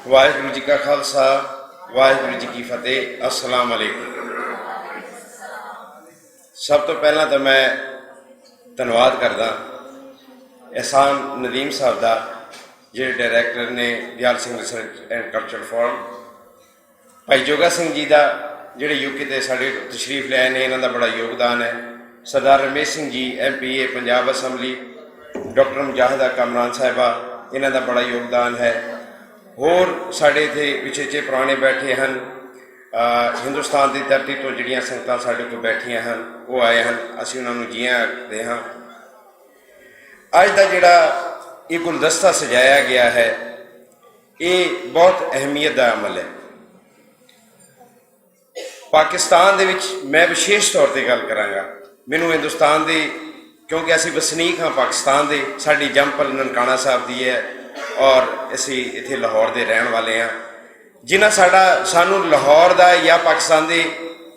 वाहिगुरू जी का खालसा वाहिगुरू जी की फतेह। अस्सलाम वालेकुम। सब तो पहला तो मैं धन्यवाद करदा एहसान नदीम साहब का, जो डायरैक्टर ने Dayal Singh research and cultural forum, भाई जोगा सिंह जी का जोड़े यूके से साढ़े तशरीफ लाए ने, इन्हों का बड़ा योगदान है। Sardar Ramesh Singh ji MPA Punjab assembly, doctor Mujahida Kamran Sahiba, इन्हों का बड़ा योगदान है। होर साढ़े इतने विचेचे पुराने बैठे हैं, हिंदुस्तान की धरती तो जड़ियाँ संगतां साढ़े को बैठिया हैं वो आए हैं, असीं उन्होंने जियां आखते हाँ। अज का जिहड़ा ये गुलदस्ता सजाया गया है, ये बहुत अहमियत का अमल है। पाकिस्तान दे विच मैं विशेष तौर पर गल करांगा। मैनूं हिंदुस्तान की, क्योंकि असीं वसनीक हाँ पाकिस्तान के, साडी जंपल ननकाना साहब की है और असी इत्थे लाहौर के रहने वाले हाँ। जिन्हें सानू लाहौर का या पाकिस्तान के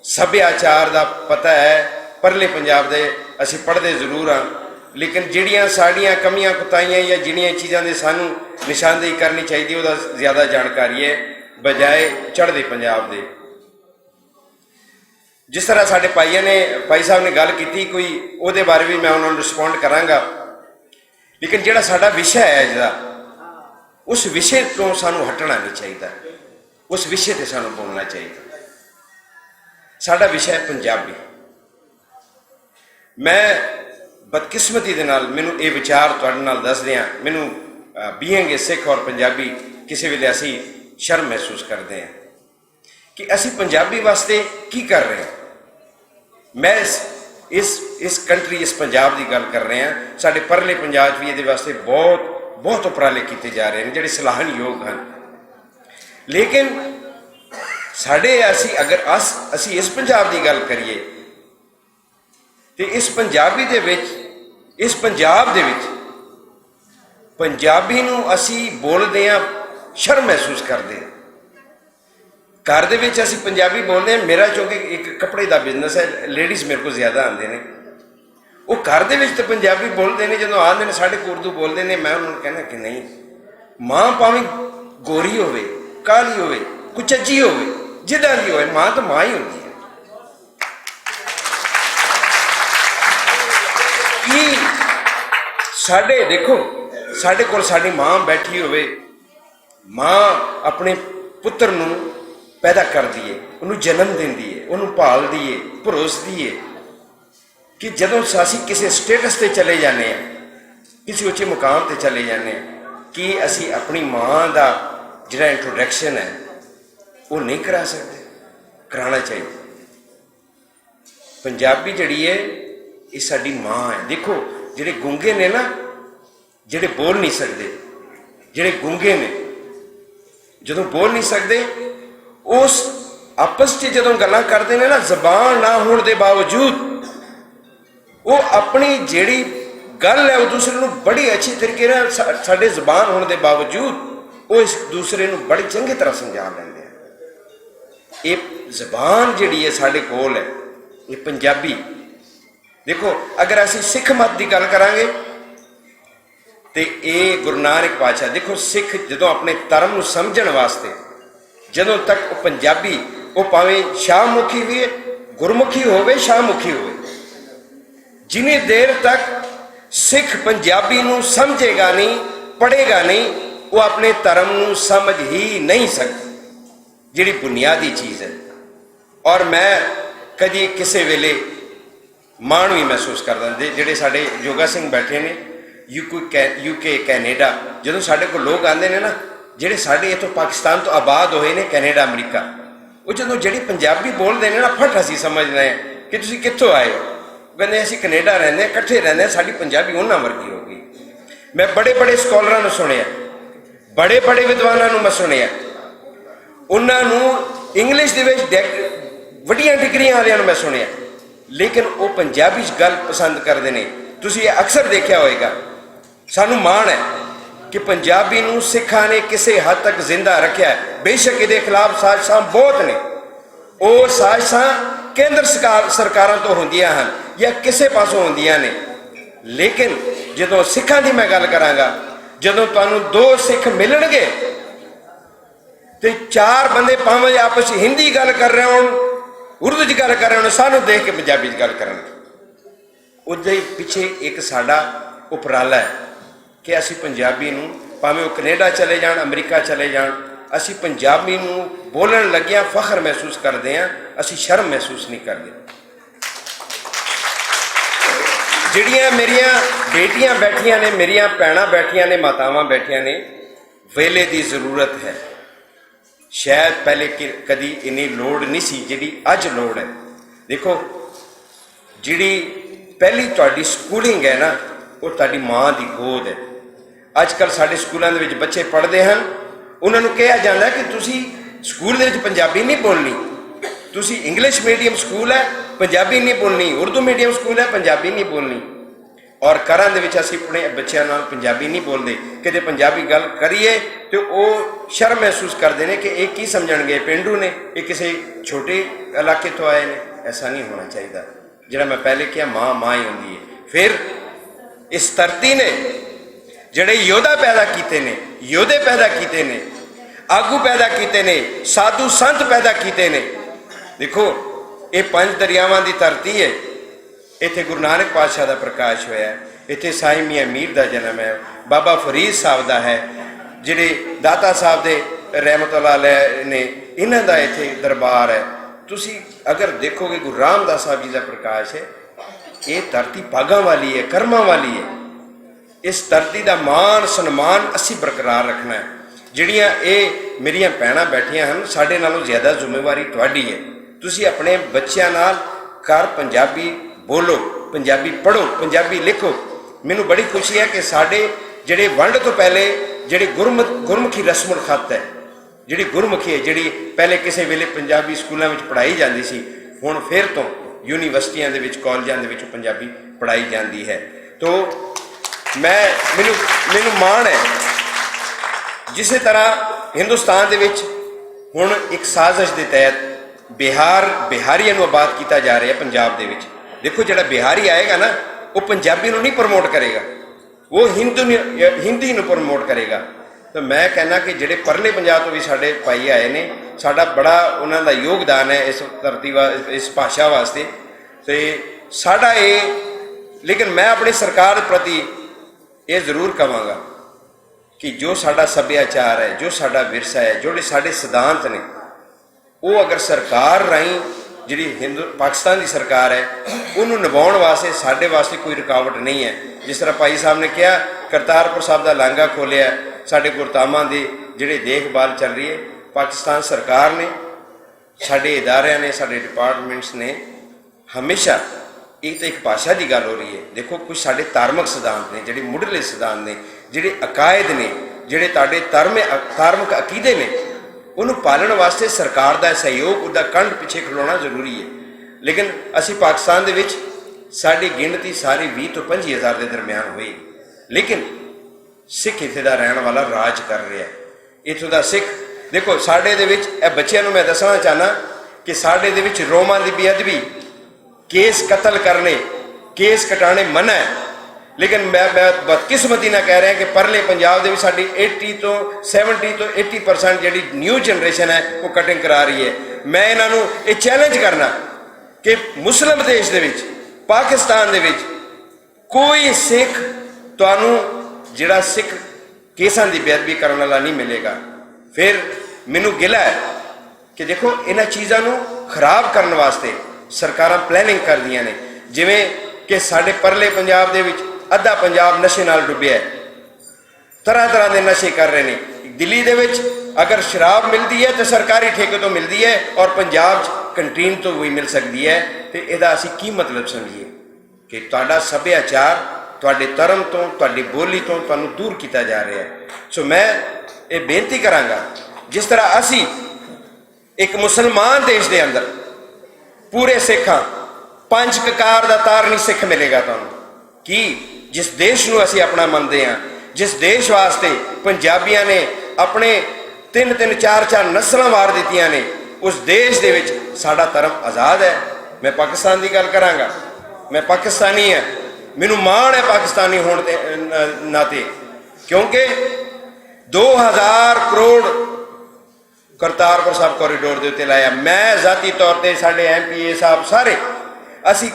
सभ्याचार का पता है, परले पंजाब के असी पढ़ते जरूर हाँ, लेकिन जिहड़ियां साड़ियां कमियां कुताइयां या जिहड़ियां चीज़ों की सानू निशानदेही करनी चाहिए वह ज़्यादा जानकारी है बजाय चढ़ते पंजाब के। जिस तरह साढ़े भाई साहब ने गल की कोई, वो बारे भी मैं उन्होंने रिस्पोंड कराँगा, लेकिन जिहड़ा साडा विषय है जिहड़ा, उस विषय तो सानू हटना नहीं चाहिए, उस विषय पर सानू बोलना चाहिए। साडा विषय है पंजाबी। मैं बदकिस्मती दे नाल मैनू ये विचार तुहाडे नाल दस दियां, मैनू बीइंग ए सिख और पंजाबी किसी वेले असी शर्म महसूस करते हैं कि असी पंजाबी वास्ते की कर रहे हैं। मैं इस कंट्री, इस पंजाब की गल कर रहे हैं। साढ़े परले पंजाब भी ये वास्ते बहुत उपराले किए जा रहे हैं जोड़े सलाहन योग हैं, लेकिन साढ़े अगर असी इस पंजाब की गल करिए तो इस पंजाबी दे विच, इस पंजाब दे विच पंजाबी नूं असी बोलदे हैं शर्म महसूस करते हैं। घर दे विच असी पंजाबी बोलते हैं। मेरा चूँकि एक कपड़े का बिजनेस है, लेडीज़ मेरे को ज़्यादा आते हैं, वो घर दे विच तो पंजाबी बोलते हैं, जो आते हैं साढ़े को उर्दू बोलते हैं। मैं उन्होंने कहना कि नहीं, माँ भावें गोरी होवे, काली होवे, कुचज्जी होवे, जिद्दां दी होवे, माँ तो माँ ही होती है। साढ़े देखो, साढ़े कोल साड़ी माँ बैठी होवे, माँ अपने पुत्र नूं पैदा कर दिए, उन्होंने जन्म देंदी है, उन्होंने भाल दिए, भरोसदी है कि जदों असी किसी स्टेटस से चले जाने हैं, किसी उच्चे मुकाम से चले जाने हैं, कि असी अपनी माँ का जिहड़ा इंट्रोडक्शन है वो नहीं करा सकते, कराना चाहिए। पंजाबी जिहड़ी है ये साडी माँ है। देखो जिहड़े गूंगे ने ना, जिहड़े बोल नहीं सकते, जिहड़े गूंगे ने जदों बोल नहीं सकते, उस आपस च जदों गल्लां करते हैं ना, जबान ना होने के बावजूद वो अपनी जिहड़ी गल है वो दूसरे को बड़ी अच्छी तरीके नाल, साडे जबान होने के बावजूद वो इस दूसरे को बड़ी चंगी तरह समझा लेंदे हैं। ये जबान जिहड़ी है साडे कोल है, ये पंजाबी। देखो अगर असीं सिख मत की गल करांगे तो ये गुरु नानक पातशाह, देखो सिख जदों अपने धर्म को समझण वास्ते, जदों तक वो पंजाबी, वो भावें शाहमुखी भी है, गुरमुखी होवे, शाहमुखी होवे, जिन्नी देर तक सिख पंजाबी नूं समझेगा नहीं, पढ़ेगा नहीं, वो अपने धर्म नूं समझ ही नहीं सकता, जिहड़ी बुनियादी चीज़ है। और मैं कभी किसी वेले माण भी महसूस करदा, जिहड़े साडे जोगा सिंह बैठे ने यूके कैनेडा, जदों साडे को लोग आते हैं ना, जिहड़े साडे इत्थों पाकिस्तान तो आबाद होए ने कैनेडा अमरीका, वो जदों जिहड़ी पंजाबी बोलते हैं ना, फट असीं समझते हैं कि तुसीं कित्थों आए हो। कहते असीं कनेडा रहंदे हैं, इकट्ठे रहंदे हैं, साडी पंजाबी उन्हां वर्गी हो गई। मैं बड़े बड़े स्कॉलरां नूं सुनिया, बड़े बड़े विद्वानां नूं मैं सुनिया, उन्होंने इंग्लिश दे विच वड्डियां डिग्रियां वालियां नूं मैं सुनिया, लेकिन वो पंजाबी च गल पसंद करते हैं। तुसीं ये अक्सर देखा होएगा। सानू माण है कि पंजाबी नूं सिखां ने किसी हद तक जिंदा रखा है। बेशक ये खिलाफ साजिशां बहुत ने, वो साजिशां केंद्र सरकारों तो होंदियां हैं या किसी पासों होंदियां ने, लेकिन जदों सिखां की मैं गल करांगा, जदों तुहानूं दो सिख मिलणगे ਤੇ ਚਾਰ ਬੰਦੇ ਭਾਵੇਂ ਆਪਸ ਵਿੱਚ ਹਿੰਦੀ ਗੱਲ ਕਰ ਰਹੇ ਹੋਣ, ਉਰਦੂ 'ਚ ਗੱਲ ਕਰ ਰਹੇ ਹੋਣ, ਸਾਨੂੰ ਦੇਖ ਕੇ ਪੰਜਾਬੀ 'ਚ ਗੱਲ ਕਰਨਗੇ। ਉਹਦੇ ਪਿੱਛੇ ਇੱਕ ਸਾਡਾ ਉਪਰਾਲਾ ਹੈ ਕਿ ਅਸੀਂ ਪੰਜਾਬੀ ਨੂੰ, ਭਾਵੇਂ ਉਹ ਕੈਨੇਡਾ ਚਲੇ ਜਾਣ, ਅਮਰੀਕਾ ਚਲੇ ਜਾਣ, ਅਸੀਂ ਪੰਜਾਬੀ ਨੂੰ ਬੋਲਣ ਲੱਗਿਆਂ ਫਖਰ ਮਹਿਸੂਸ ਕਰਦੇ ਹਾਂ, ਅਸੀਂ ਸ਼ਰਮ ਮਹਿਸੂਸ ਨਹੀਂ ਕਰਦੇ। ਜਿਹੜੀਆਂ ਮੇਰੀਆਂ ਬੇਟੀਆਂ ਬੈਠੀਆਂ ਨੇ, ਮੇਰੀਆਂ ਭੈਣਾਂ ਬੈਠੀਆਂ ਨੇ, ਮਾਤਾਵਾਂ ਬੈਠੀਆਂ ਨੇ, ਵੇਲੇ ਦੀ ਜ਼ਰੂਰਤ ਹੈ। ਸ਼ਾਇਦ ਪਹਿਲੇ ਕਦੀ ਇੰਨੀ ਲੋੜ ਨਹੀਂ ਸੀ ਜਿਹੜੀ ਅੱਜ ਲੋੜ ਹੈ। ਦੇਖੋ, ਜਿਹੜੀ ਪਹਿਲੀ ਤੁਹਾਡੀ ਸਕੂਲਿੰਗ ਹੈ ਨਾ, ਉਹ ਤੁਹਾਡੀ ਮਾਂ ਦੀ ਗੋਦ ਹੈ। ਅੱਜ ਕੱਲ੍ਹ ਸਾਡੇ ਸਕੂਲਾਂ ਦੇ ਵਿੱਚ ਬੱਚੇ ਪੜ੍ਹਦੇ ਹਨ, ਉਹਨਾਂ ਨੂੰ ਕਿਹਾ ਜਾਂਦਾ ਕਿ ਤੁਸੀਂ ਸਕੂਲ ਦੇ ਵਿੱਚ ਪੰਜਾਬੀ ਨਹੀਂ ਬੋਲਣੀ, ਤੁਸੀਂ ਇੰਗਲਿਸ਼ ਮੀਡੀਅਮ ਸਕੂਲ ਹੈ, ਪੰਜਾਬੀ ਨਹੀਂ ਬੋਲਣੀ, ਉਰਦੂ ਮੀਡੀਅਮ ਸਕੂਲ ਹੈ, ਪੰਜਾਬੀ ਨਹੀਂ ਬੋਲਣੀ। ਔਰ ਘਰਾਂ ਦੇ ਵਿੱਚ ਅਸੀਂ ਆਪਣੇ ਬੱਚਿਆਂ ਨਾਲ ਪੰਜਾਬੀ ਨਹੀਂ ਬੋਲਦੇ। ਕਿਤੇ ਪੰਜਾਬੀ ਗੱਲ ਕਰੀਏ ਤੇ ਉਹ ਸ਼ਰਮ ਮਹਿਸੂਸ ਕਰਦੇ ਨੇ ਕਿ ਇਹ ਕੀ ਸਮਝਣਗੇ, ਪੇਂਡੂ ਨੇ, ਇਹ ਕਿਸੇ ਛੋਟੇ ਇਲਾਕੇ ਤੋਂ ਆਏ ਨੇ। ਐਸਾ ਨਹੀਂ ਹੋਣਾ ਚਾਹੀਦਾ। ਜਿਹੜਾ ਮੈਂ ਪਹਿਲੇ ਕਿਹਾ, ਮਾਂ ਮਾਂ ਹੀ ਹੁੰਦੀ ਹੈ। ਫਿਰ ਇਸ ਧਰਤੀ ਨੇ ਜਿਹੜੇ ਯੋਧਾ ਪੈਦਾ ਕੀਤੇ ਨੇ, ਯੋਧੇ ਪੈਦਾ ਕੀਤੇ ਨੇ, ਆਗੂ ਪੈਦਾ ਕੀਤੇ ਨੇ, ਸਾਧੂ ਸੰਤ ਪੈਦਾ ਕੀਤੇ ਨੇ। ਦੇਖੋ, ਇਹ ਪੰਜ ਦਰਿਆਵਾਂ ਦੀ ਧਰਤੀ ਹੈ। ਇੱਥੇ ਗੁਰੂ ਨਾਨਕ ਪਾਤਸ਼ਾਹ ਦਾ ਪ੍ਰਕਾਸ਼ ਹੋਇਆ, ਇੱਥੇ ਸਾਈਂ ਮੀਆਂ ਮੀਰ ਦਾ ਜਨਮ ਹੈ, ਬਾਬਾ ਫਰੀਦ ਸਾਹਿਬ ਦਾ ਹੈ, ਜਿਹੜੇ ਦਾਤਾ ਸਾਹਿਬ ਦੇ ਰਹਿਮਤੁल्लाह ਅਲੈਹ ਨੇ, ਇਹਨਾਂ ਦਾ ਇੱਥੇ ਦਰਬਾਰ ਹੈ। ਤੁਸੀਂ ਅਗਰ ਦੇਖੋਗੇ ਗੁਰੂ ਰਾਮਦਾਸ ਸਾਹਿਬ ਜੀ ਦਾ ਪ੍ਰਕਾਸ਼ ਹੈ। ਇਹ ਧਰਤੀ ਭਾਗਾਂ ਵਾਲੀ ਹੈ, ਕਰਮਾਂ ਵਾਲੀ ਹੈ। ਇਸ ਧਰਤੀ ਦਾ ਮਾਣ ਸਨਮਾਨ ਅਸੀਂ ਬਰਕਰਾਰ ਰੱਖਣਾ ਹੈ। ਜਿਹੜੀਆਂ ਇਹ ਮੇਰੀਆਂ ਭੈਣਾਂ ਬੈਠੀਆਂ ਹਨ, ਸਾਡੇ ਨਾਲੋਂ ਜ਼ਿਆਦਾ ਜ਼ਿੰਮੇਵਾਰੀ ਤੁਹਾਡੀ ਹੈ। ਤੁਸੀਂ ਆਪਣੇ ਬੱਚਿਆਂ ਨਾਲ ਘਰ ਪੰਜਾਬੀ ਬੋਲੋ, ਪੰਜਾਬੀ ਪੜ੍ਹੋ, ਪੰਜਾਬੀ ਲਿਖੋ। ਮੈਨੂੰ ਬੜੀ ਖੁਸ਼ੀ ਹੈ ਕਿ ਸਾਡੇ ਜਿਹੜੇ ਵੰਡ ਤੋਂ ਪਹਿਲੇ ਜਿਹੜੀ ਗੁਰਮੁਖੀ ਰਸਮੁਲ ਖਤ ਹੈ, ਜਿਹੜੀ ਗੁਰਮੁਖੀ ਹੈ, ਜਿਹੜੀ ਪਹਿਲੇ ਕਿਸੇ ਵੇਲੇ ਪੰਜਾਬੀ ਸਕੂਲਾਂ ਵਿੱਚ ਪੜ੍ਹਾਈ ਜਾਂਦੀ ਸੀ, ਹੁਣ ਫਿਰ ਤੋਂ ਯੂਨੀਵਰਸਿਟੀਆਂ ਦੇ ਵਿੱਚ, ਕਾਲਜਾਂ ਦੇ ਵਿੱਚ ਪੰਜਾਬੀ ਪੜ੍ਹਾਈ ਜਾਂਦੀ ਹੈ। ਤੋ ਮੈਨੂੰ ਮਾਣ ਹੈ। ਜਿਸੇ ਤਰ੍ਹਾਂ ਹਿੰਦੁਸਤਾਨ ਦੇ ਵਿੱਚ ਹੁਣ ਇੱਕ ਸਾਜ਼ਿਸ਼ ਦੇ ਤਹਿਤ ਬਿਹਾਰੀਆਂ ਨੂੰ ਆਬਾਦ ਕੀਤਾ ਜਾ ਰਿਹਾ ਪੰਜਾਬ ਦੇ ਵਿੱਚ। ਦੇਖੋ, ਜਿਹੜਾ ਬਿਹਾਰੀ ਆਏਗਾ ਨਾ, ਉਹ ਪੰਜਾਬੀ ਨੂੰ ਨਹੀਂ ਪ੍ਰਮੋਟ ਕਰੇਗਾ, ਉਹ ਹਿੰਦੀ ਨੂੰ ਪ੍ਰਮੋਟ ਕਰੇਗਾ। ਤਾਂ ਮੈਂ ਕਹਿੰਦਾ ਕਿ ਜਿਹੜੇ ਪਰਲੇ ਪੰਜਾਬ ਤੋਂ ਵੀ ਸਾਡੇ ਭਾਈ ਆਏ ਨੇ, ਸਾਡਾ ਬੜਾ ਉਹਨਾਂ ਦਾ ਯੋਗਦਾਨ ਹੈ ਇਸ ਧਰਤੀ ਇਸ ਭਾਸ਼ਾ ਵਾਸਤੇ। ਤੇ ਸਾਡਾ ਲੇਕਿਨ ਮੈਂ ਆਪਣੀ ਸਰਕਾਰ ਪ੍ਰਤੀ ਇਹ ਜ਼ਰੂਰ ਕਹਾਂਗਾ ਕਿ ਜੋ ਸਾਡਾ ਸੱਭਿਆਚਾਰ ਹੈ, ਜੋ ਸਾਡਾ ਵਿਰਸਾ ਹੈ, ਜਿਹੜੇ ਸਾਡੇ ਸਿਧਾਂਤ ਨੇ, ਉਹ ਅਗਰ ਸਰਕਾਰ ਰਾਹੀਂ, ਜਿਹੜੀ ਪਾਕਿਸਤਾਨ ਦੀ ਸਰਕਾਰ ਹੈ, ਉਹਨੂੰ ਨਿਭਾਉਣ ਵਾਸਤੇ ਸਾਡੇ ਵਾਸਤੇ ਕੋਈ ਰੁਕਾਵਟ ਨਹੀਂ ਹੈ। ਜਿਸ ਤਰ੍ਹਾਂ ਭਾਈ ਸਾਹਿਬ ਨੇ ਕਿਹਾ, ਕਰਤਾਰਪੁਰ ਸਾਹਿਬ ਦਾ ਲਾਂਘਾ ਖੋਲ੍ਹਿਆ, ਸਾਡੇ ਗੁਰਧਾਮਾਂ ਦੀ ਜਿਹੜੀ ਦੇਖਭਾਲ ਚੱਲ ਰਹੀ ਹੈ, ਪਾਕਿਸਤਾਨ ਸਰਕਾਰ ਨੇ, ਸਾਡੇ ਇਦਾਰਿਆਂ ਨੇ, ਸਾਡੇ ਡਿਪਾਰਟਮੈਂਟਸ ਨੇ ਹਮੇਸ਼ਾ, ਇਹ ਤਾਂ ਇੱਕ ਭਾਸ਼ਾ ਦੀ ਗੱਲ ਹੋ ਰਹੀ ਹੈ। ਦੇਖੋ, ਕੁਝ ਸਾਡੇ ਧਾਰਮਿਕ ਸਿਧਾਂਤ ਨੇ, ਜਿਹੜੇ ਮੁੱਢਲੇ ਸਿਧਾਂਤ ਨੇ, ਜਿਹੜੇ ਅਕਾਇਦ ਨੇ, ਜਿਹੜੇ ਤੁਹਾਡੇ ਧਾਰਮਿਕ ਅਕੀਦੇ ਨੇ, ਉਹਨੂੰ ਪਾਲਣ ਵਾਸਤੇ ਸਰਕਾਰ ਦਾ ਸਹਿਯੋਗ, ਉਹਦਾ ਕੰਧ ਪਿੱਛੇ ਖਲੋਣਾ ਜ਼ਰੂਰੀ ਹੈ। ਲੇਕਿਨ ਅਸੀਂ ਪਾਕਿਸਤਾਨ ਦੇ ਵਿੱਚ ਸਾਡੀ ਗਿਣਤੀ ਸਾਰੀ 20 ਤੋਂ 25 ਹਜ਼ਾਰ ਦੇ ਦਰਮਿਆਨ ਹੋਈ। ਲੇਕਿਨ ਸਿੱਖ ਇੱਥੇ ਦਾ ਰਹਿਣ ਵਾਲਾ ਰਾਜ ਕਰ ਰਿਹਾ। ਇੱਥੋਂ ਦਾ ਸਿੱਖ, ਦੇਖੋ, ਸਾਡੇ ਦੇ ਵਿੱਚ ਇਹ ਬੱਚਿਆਂ ਨੂੰ ਮੈਂ ਦੱਸਣਾ ਚਾਹੁੰਦਾ ਕਿ ਸਾਡੇ ਦੇ ਵਿੱਚ ਰੋਮਾਂ ਦੀ ਬੇਅਦਬੀ, ਕੇਸ ਕਤਲ ਕਰਨੇ, ਕੇਸ ਕਟਾਣੇ ਮਨਾ ਹੈ। ਲੇਕਿਨ ਮੈਂ ਬਦਕਿਸਮਤੀ ਨਾਲ ਕਹਿ ਰਿਹਾ ਕਿ ਪਰਲੇ ਪੰਜਾਬ ਦੇ ਵਿੱਚ ਸਾਡੀ 70 ਤੋਂ 80% ਜਿਹੜੀ ਨਿਊ ਜਨਰੇਸ਼ਨ ਹੈ, ਉਹ ਕਟਿੰਗ ਕਰਾ ਰਹੀ ਹੈ। ਮੈਂ ਇਹਨਾਂ ਨੂੰ ਇਹ ਚੈਲੰਜ ਕਰਨਾ ਕਿ ਮੁਸਲਿਮ ਦੇਸ਼ ਦੇ ਵਿੱਚ, ਪਾਕਿਸਤਾਨ ਦੇ ਵਿੱਚ ਕੋਈ ਸਿੱਖ ਤੁਹਾਨੂੰ ਜਿਹੜਾ ਸਿੱਖ ਕੇਸਾਂ ਦੀ ਬੇਅਦਬੀ ਕਰਨ ਵਾਲਾ ਨਹੀਂ ਮਿਲੇਗਾ। ਫਿਰ ਮੈਨੂੰ ਗਿਲਾ ਹੈ ਕਿ ਦੇਖੋ, ਇਹਨਾਂ ਚੀਜ਼ਾਂ ਨੂੰ ਖਰਾਬ ਕਰਨ ਵਾਸਤੇ ਸਰਕਾਰਾਂ ਪਲੈਨਿੰਗ ਕਰਦੀਆਂ ਨੇ। ਜਿਵੇਂ ਕਿ ਸਾਡੇ ਪਰਲੇ ਪੰਜਾਬ ਦੇ ਵਿੱਚ ਅੱਧਾ ਪੰਜਾਬ ਨਸ਼ੇ ਨਾਲ ਡੁੱਬਿਆ, ਤਰ੍ਹਾਂ ਦੇ ਨਸ਼ੇ ਕਰ ਰਹੇ ਨੇ। ਦਿੱਲੀ ਦੇ ਵਿੱਚ ਅਗਰ ਸ਼ਰਾਬ ਮਿਲਦੀ ਹੈ ਤਾਂ ਸਰਕਾਰੀ ਠੇਕੇ ਤੋਂ ਮਿਲਦੀ ਹੈ, ਔਰ ਪੰਜਾਬ 'ਚ ਕੰਟੀਨ ਤੋਂ ਵੀ ਮਿਲ ਸਕਦੀ ਹੈ। ਤੇ ਇਹਦਾ ਅਸੀਂ ਕੀ ਮਤਲਬ ਸਮਝੀਏ ਕਿ ਤੁਹਾਡਾ ਸੱਭਿਆਚਾਰ, ਤੁਹਾਡੇ ਧਰਮ ਤੋਂ, ਤੁਹਾਡੀ ਬੋਲੀ ਤੋਂ ਤੁਹਾਨੂੰ ਦੂਰ ਕੀਤਾ ਜਾ ਰਿਹਾ ਹੈ। ਸੋ ਮੈਂ ਇਹ ਬੇਨਤੀ ਕਰਾਂਗਾ, ਜਿਸ ਤਰ੍ਹਾਂ ਅਸੀਂ ਇੱਕ ਮੁਸਲਮਾਨ ਦੇਸ਼ ਦੇ ਅੰਦਰ ਪੂਰੇ ਸਿੱਖਾਂ, ਪੰਜ ਕਕਾਰ ਦਾ ਤਾਰ ਨਹੀਂ ਸਿੱਖ ਮਿਲੇਗਾ ਤੁਹਾਨੂੰ। ਕਿ ਜਿਸ ਦੇਸ਼ ਨੂੰ ਅਸੀਂ ਆਪਣਾ ਮੰਨਦੇ ਹਾਂ, ਜਿਸ ਦੇਸ਼ ਵਾਸਤੇ ਪੰਜਾਬੀਆਂ ਨੇ ਆਪਣੇ 3-3, 4-4 ਨਸਲਾਂ ਵਾਰ ਦਿੱਤੀਆਂ ਨੇ, ਉਸ ਦੇਸ਼ ਦੇ ਵਿੱਚ ਸਾਡਾ ਧਰਮ ਆਜ਼ਾਦ ਹੈ। ਮੈਂ ਪਾਕਿਸਤਾਨ ਦੀ ਗੱਲ ਕਰਾਂਗਾ, ਮੈਂ ਪਾਕਿਸਤਾਨੀ ਹਾਂ, ਮੈਨੂੰ ਮਾਣ ਹੈ ਪਾਕਿਸਤਾਨੀ ਹੋਣ ਦੇ ਨਾਤੇ, ਕਿਉਂਕਿ 2000 ਕਰੋੜ करतारपुर साहब कॉरीडोर के उत्ते लाया। मैं ज़ाती तौर पर साढ़े MPA साहब सारे असी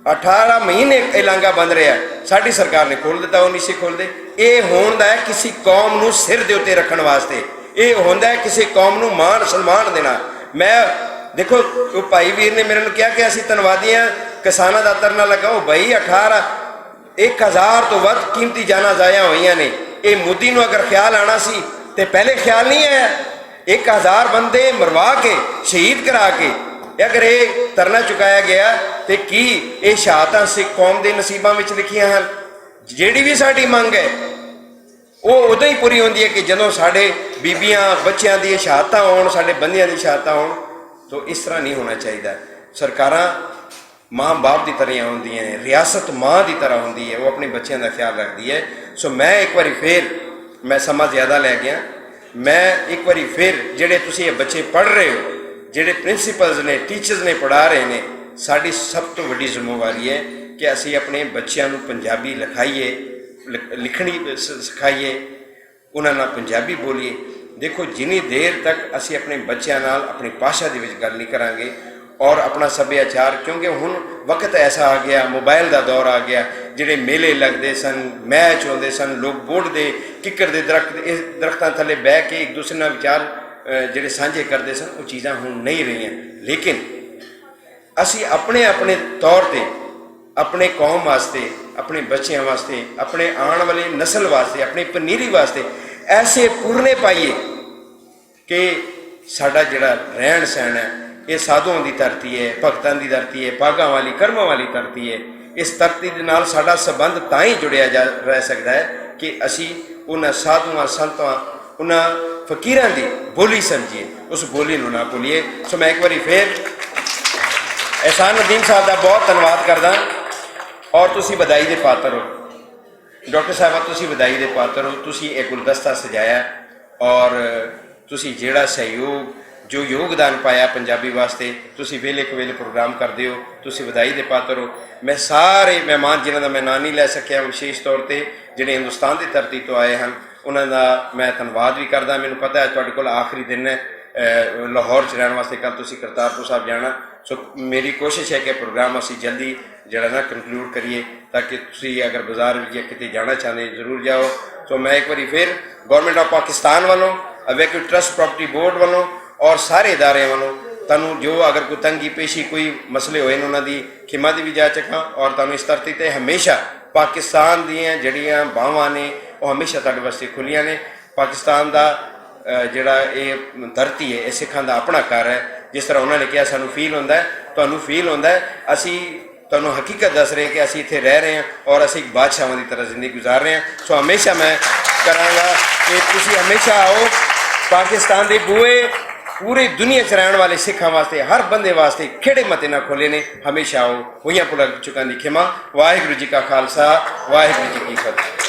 18 महीने ये लांघा बंद रहा, साड़ी सरकार ने खोल दिता, वो नहीं सी खोलते। ये होंदा है किसी कौम नूं सिर दे उत्ते रखण वास्ते, ये होंदा है किसी कौम नूं मान सन्मान देना। मैं देखो भाई वीर ने मेरे को कहा कि असी धन्नवादी हाँ, किसानों का धरना लगा। वो भाई 1000 तो वध कीमती जाना जाया हुई ने। ये मोदी नूं अगर ख्याल आना सी ते पहले ख्याल नहीं आया। 1000 बंदे मरवा के शहीद करा के अगर ये धरना चुकाया गया तो की ये शहादत सिख कौम के नसीबों में लिखियां हैं। जिहड़ी भी साडी मंग है वो उदों ही पूरी होंदी है कि जदों साडे बीबियां बच्चों दी शहादत होण, साडे बंदियां दी शहादत होण। तो इस तरह नहीं होना चाहिए। सरकारां माँ बाप की तरह होंदियां ने, रियासत माँ की तरह होंदी है, वो अपने बच्चों का ख्याल रखती है। सो मैं एक बार फिर, मैं समा ज़्यादा लै गया, मैं एक बार फिर जिहड़े तुसीं ये बच्चे पढ़ रहे हो, जिहड़े प्रिंसीपल्स ने, टीचर्स ने पढ़ा रहे हैं, साड़ी सब तो वड्डी जिम्मेवारी है कि असी अपने बच्चों को पंजाबी लिखाइए, लिखनी सिखाइए, उन्होंने पंजाबी बोलीए। देखो जिनी देर तक असी अपने बच्चों नाल अपनी भाषा दे विच गल नहीं करांगे और अपना सभ्याचार, क्योंकि हुण वक्त ऐसा आ गया, मोबाइल का दौर आ गया, जिहड़े मेले लगते सन, मैच होंदे सन, लोग बोड़ते किक्कर दे दरख्तां थले बह के एक दूसरे नाल विचार जिहड़े सांझे करते सन, वो चीज़ां हुण नहीं रही। लेकिन असी अपने अपने तौर पर अपने कौम वास्ते, अपने बच्चों वास्ते, अपने आने वाले नस्ल वास्ते, अपनी पनीरी वास्ते ऐसे पूरने पाइए कि साडा जिहड़ा रहन सहन है ये साधुओं की धरती है, भगतों की धरती है, भागां वाली कर्मां वाली धरती है। इस धरती के नाल साडा संबंध तां ही जुड़िया जा रह सकता है कि असी उन्हां साधुआं संतां उन्हां फकीरां की बोली समझिए, उस बोली नूं ना भुलिए। सो मैं एक बार फिर एहसान नदीम साहब का बहुत धन्यवाद करदा। और तुसी बधाई के पात्र हो डॉक्टर साहब, तुसी बधाई के पात्र हो। तुसी एक गुलदस्ता सजाया और तुसी जिहड़ा सहयोग जो योगदान पाया पंजाबी वास्ते, तुसी वेले कवेले प्रोग्राम करते हो, तुसी बधाई के पात्र हो। मैं सारे मेहमान जिन्हों का मैं नाम नहीं लै सकिया, विशेष तौर पर जिहड़े हिंदुस्तान की धरती तो आए हैं, उन्होंने मैं धन्यवाद भी करदा। मैनूं पता है तुहाडे कोल आखिरी दिन है लाहौर च रहने वास्ते, कल तुसी करतारपुर साहब जाना। सो मेरी कोशिश है कि प्रोग्राम असी जल्दी जरा ना कंक्लूड करिए, ताकि तुसी अगर बाजार या किते जाना चाहते जरूर जाओ। तो मैं एक बार फिर गौरमेंट ऑफ पाकिस्तान वालों, अवेक्यू ट्रस्ट प्रॉपर्टी बोर्ड वालों और सारे इदारे वालों तू जो अगर कोई तंगी पेशी कोई मसले होए उन्होंने खिमा की भी जा चुका। और तू इस धरती पर हमेशा पाकिस्तान दीयां जड़ियां बावां ने वो हमेशा तुहाडे वास्ते खुलियां ने। पाकिस्तान का जिहड़ा ये धरती है, ये सिखां दा अपना घर है। जिस तरह उन्होंने कहा सानू फील होंदा है, तुहानू फील होंदा है, असी तुहानू हकीकत दस रहे कि असी इत्थे रह रहे हैं और असी एक बादशाहां की तरह जिंदगी गुजार रहे हैं। सो हमेशा मैं करांगा कि तुसी हमेशा आओ। पाकिस्तान के बूहे पूरी दुनिया च रहने वाले सिखां वास्ते, हर बंदे वास्ते खेड़े मते ना खोले ने। हमेशा आओ। होइयां भुल चुकां दी खिमा। वाहिगुरू जी का खालसा, वाहिगुरू जी की फतेह।